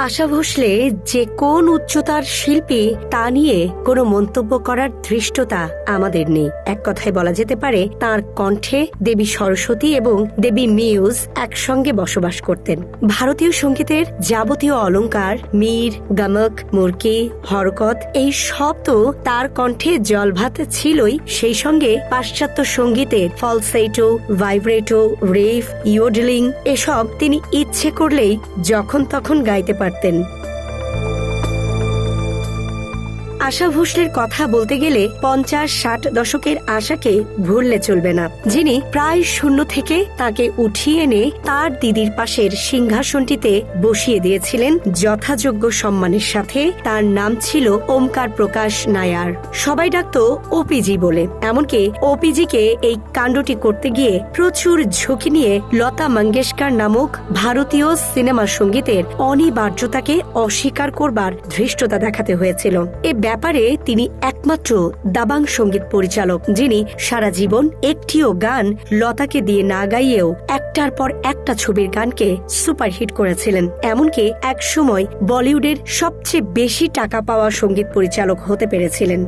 আশা ভোসলে যে কোন উচ্চতার শিল্পী তা নিয়ে কোনো মন্তব্য করার ধৃষ্টতা আমাদের নেই। এক কথায় বলা যেতে পারে তার কণ্ঠে দেবী সরস্বতী এবং দেবী মিউজ একসঙ্গে বসবাস করতেন। ভারতীয় সঙ্গীতের যাবতীয় অলংকার, মীর, গমক, মুরকি, হরকত এই সব তো তার কণ্ঠে জলভাত ছিলই। সেই সঙ্গে পাশ্চাত্য সঙ্গীতের ফলসেটো, ভাইব্রেটো, রেভ, ইয়োডলিং এসব তিনি ইচ্ছে করলেই যখন তখন গাইতে পারতেন। আশা ভোসলের কথা বলতে গেলে 50-60 দশকের আশাকে ভুললে চলবে না, যিনি প্রায় শূন্য থেকে তাকে উঠিয়ে এনে তার দিদির পাশের সিংহাসনটিতে বসিয়ে দিয়েছিলেন যথাযোগ্য সম্মানের সাথে। তার নাম ছিল ওমকার প্রকাশ নায়ার। সবাই ডাকত ওপিজি বলে। এমনকি ওপিজিকে এই কাণ্ডটি করতে গিয়ে প্রচুর ঝুঁকি নিয়ে লতা মঙ্গেশকর নামক ভারতীয় সিনেমা সঙ্গীতের অনিবার্যতাকে অস্বীকার করবার ধৃষ্টতা দেখাতে হয়েছিল। ব্যাপারে তিনি একমাত্র দাবাং সঙ্গীত পরিচালক যিনি সারা জীবন একটিও গান লতাকে দিয়ে না গাইয়েও একটার পর একটা ছবির গানকে সুপারহিট করেছিলেন। এমনকি এক সময় বলিউডের সবচেয়ে বেশি টাকা পাওয়া সঙ্গীত পরিচালক হতে পেরেছিলেন।